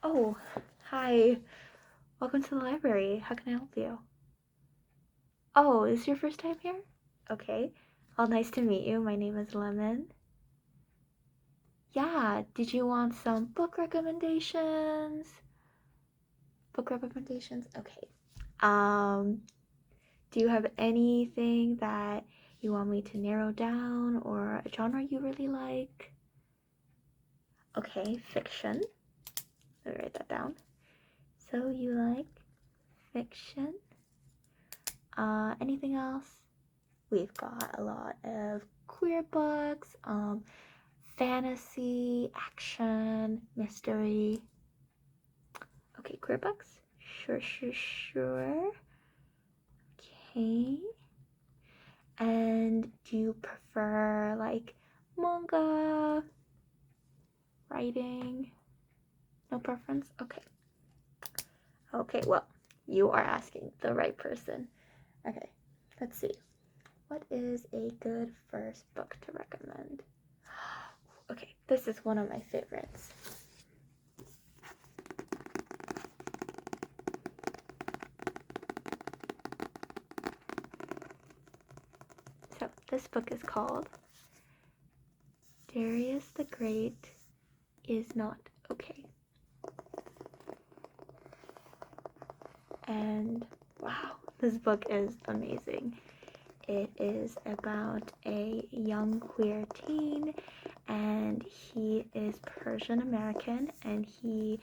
Oh, hi. Welcome to the library. How can I help you? Oh, is this your first time here? Okay. Well, nice to meet you. My name is Lemon. Yeah, did you want some book recommendations? Book recommendations? Okay. Um, do you have anything that you want me to narrow down or a genre you really like? Okay, fiction. Let me write that down. So you like fiction? Anything else? We've got a lot of queer books, fantasy, action, mystery. Okay, queer books? Sure. Okay. And do you prefer like manga, writing? No preference? Okay. Okay, well, you are asking the right person. Okay, let's see. What is a good first book to recommend? Okay, this is one of my favorites. So, this book is called Darius the Great is Not Okay. And wow, this book is amazing. It is about a young queer teen, and he is Persian American, and he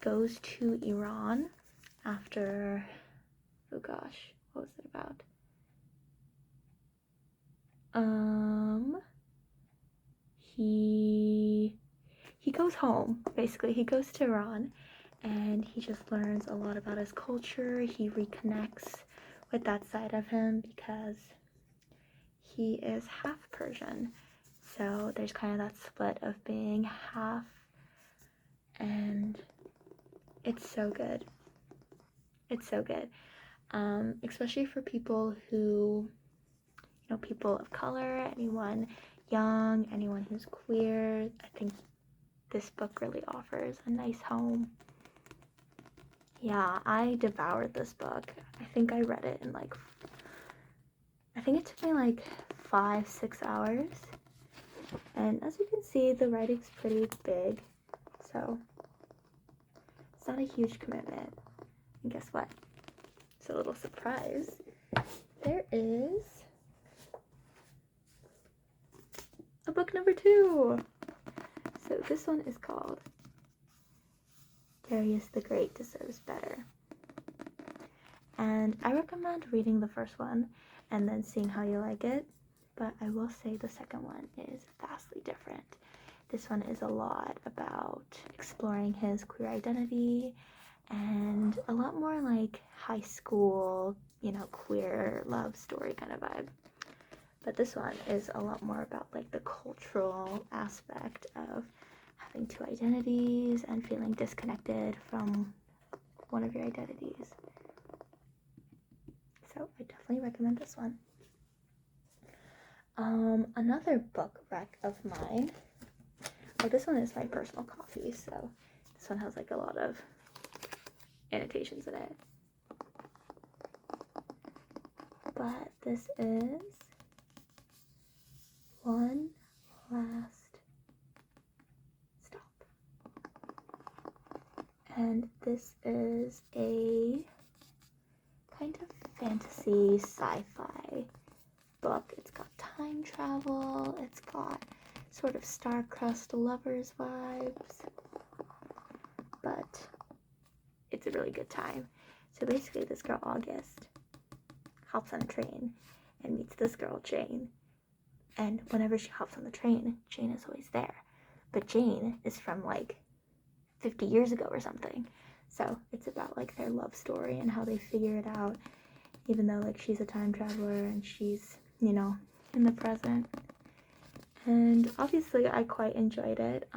goes to Iran after, oh gosh, what was it about? He goes home, basically. He goes to Iran and he just learns a lot about his culture. He reconnects with that side of him because he is half Persian. So there's kind of that split of being half, and it's so good. It's so good. Especially for people who, people of color, anyone young, anyone who's queer. I think this book really offers a nice home. Yeah, I devoured this book. I think I read it in I think it took me 5-6 hours. And as you can see, the writing's pretty big, so it's not a huge commitment. And guess what? It's a little surprise. There is a book number 2. So this one is called Darius the Great Deserves Better. And I recommend reading the first one and then seeing how you like it. But I will say the second one is vastly different. This one is a lot about exploring his queer identity and a lot more like high school, queer love story kind of vibe. But this one is a lot more about the cultural aspect of having two identities and feeling disconnected from one of your identities. So I definitely recommend this one. Another book rec of mine. Oh, this one is my personal copy, so this one has a lot of annotations in it. But this is One Last Stop. And this is a kind of fantasy sci-fi book. It's got time travel, it's got sort of star-crossed lovers vibes, but it's a really good time. So basically this girl August hops on a train and meets this girl Jane, and whenever she hops on the train, Jane is always there, but Jane is from 50 years ago or something. So it's about their love story and how they figure it out, even though she's a time traveler and she's in the present. And obviously I quite enjoyed it.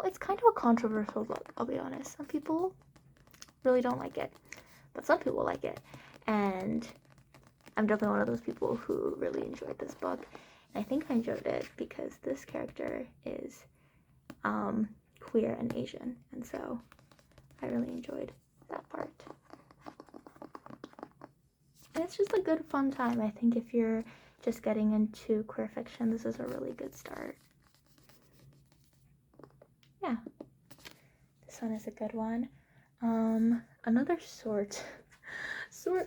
It's kind of a controversial book, I'll be honest. Some people really don't like it, but some people like it. And I'm definitely one of those people who really enjoyed this book. And I think I enjoyed it because this character is queer and Asian, and so I really enjoyed that part. And it's just a good fun time. I think if you're just getting into queer fiction, this is a really good start. Yeah, this one is a good one. Another sort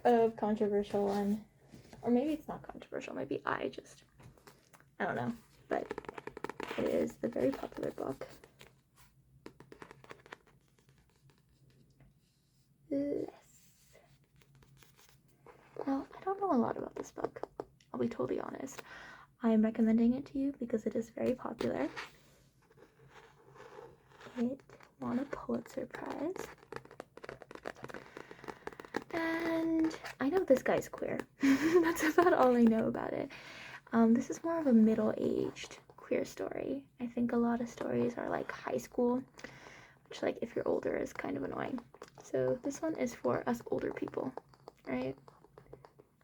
of controversial one, or maybe it's not controversial, maybe I don't know, but it is the very popular book Less. Now, I don't know a lot about this book, I'll be totally honest. I am recommending it to you because it is very popular. It won a Pulitzer Prize. And I know this guy's queer. That's about all I know about it. This is more of a middle-aged queer story. I think a lot of stories are like high school, which like if you're older is kind of annoying. So this one is for us older people, right?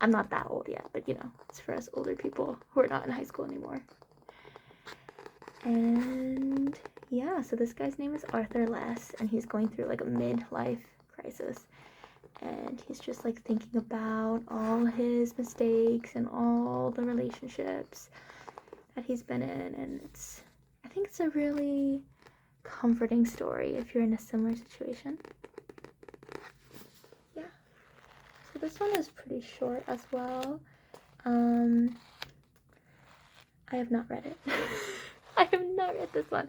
I'm not that old yet, but you know, it's for us older people who are not in high school anymore. And yeah, so this guy's name is Arthur Less, and he's going through like a midlife crisis. And he's just like thinking about all his mistakes and all the relationships that he's been in. And I think it's a really comforting story if you're in a similar situation. Yeah. So this one is pretty short as well. I have not read it. I have not read this one,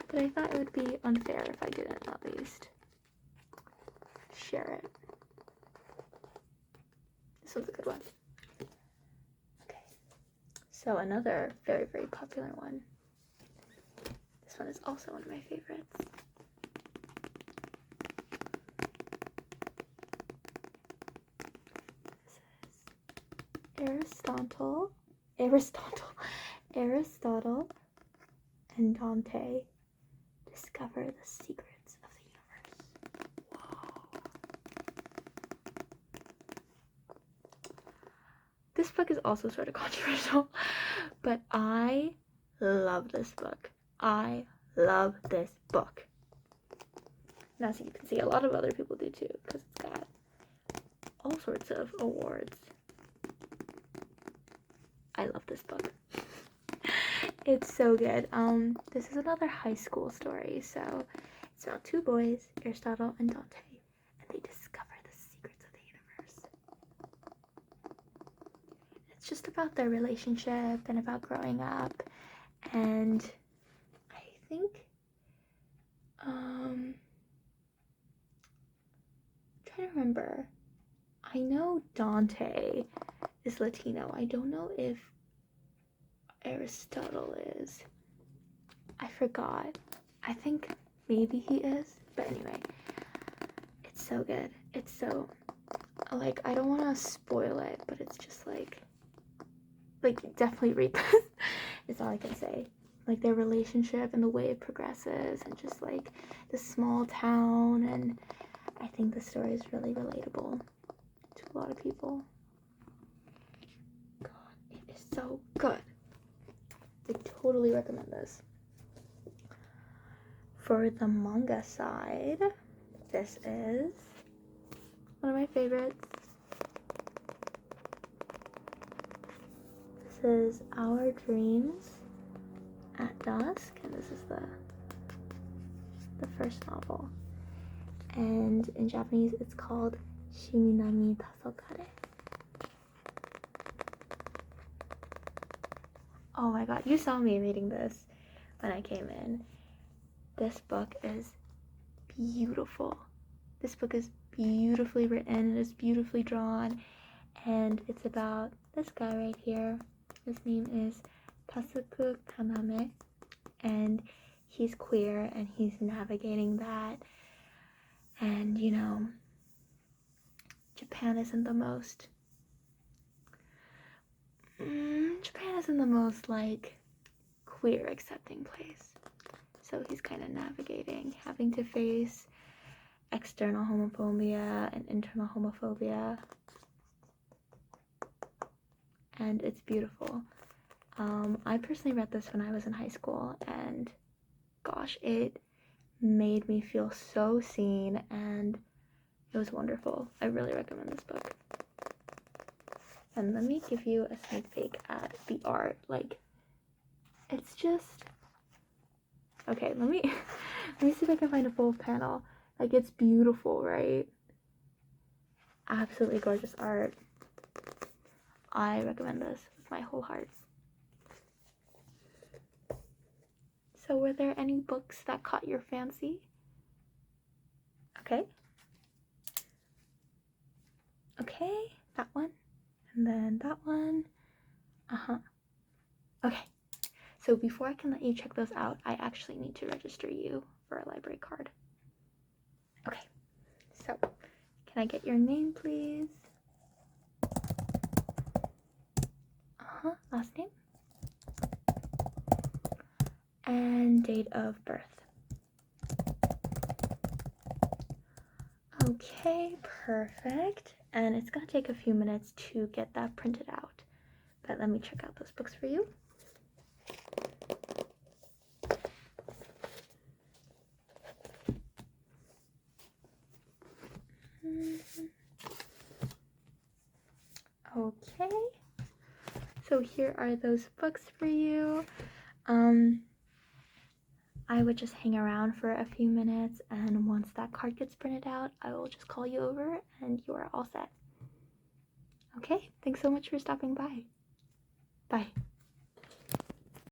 but I thought it would be unfair if I didn't at least share it. This one's a good one. Okay, so another very, very popular one. This one is also one of my favorites. This is Aristotle and Dante discover the secrets of the universe. Whoa. This book is also sort of controversial, but I love this book. I love this book. And as you can see, a lot of other people do too, because it's got all sorts of awards. I love this book. It's so good. This is another high school story, so it's about two boys, Aristotle and Dante, and they discover the secrets of the universe. It's just about their relationship and about growing up, and I think, I'm trying to remember. I know Dante is Latino. I don't know if Aristotle is. I forgot. I think maybe he is. But anyway, it's so good. It's so, like, I don't want to spoil it, but it's just like definitely read this. Is all I can say. Like their relationship and the way it progresses, and just like the small town, and I think the story is really relatable to a lot of people. God, it is so good. I totally recommend this. For the manga side, this is one of my favorites. This is Our Dreams at Dusk, and this is the first novel. And in Japanese, it's called Shiminami Tasokare. Oh my god, you saw me reading this when I came in. This book is beautiful. This book is beautifully written, it is beautifully drawn, and it's about this guy right here. His name is Tasuku Kaname, and he's queer, and he's navigating that. And, you know, Japan isn't the most, like, queer accepting place. So he's kind of navigating, having to face external homophobia and internal homophobia. And it's beautiful. I personally read this when I was in high school, and gosh, it made me feel so seen, and it was wonderful. I really recommend this book. And let me give you a sneak peek at the art. Like, it's just okay. Let me see if I can find a full panel. Like, it's beautiful, right? Absolutely gorgeous art. I recommend this with my whole heart. So were there any books that caught your fancy? Okay. Okay, that one. And then that one. Okay. So before I can let you check those out, I actually need to register you for a library card. Okay. So, can I get your name, please? Last name. And date of birth. Okay, perfect. And it's gonna take a few minutes to get that printed out. But let me check out those books for you. Okay. So here are those books for you. I would just hang around for a few minutes, and once that card gets printed out, I will just call you over and you are all set. Okay, thanks so much for stopping by. Bye.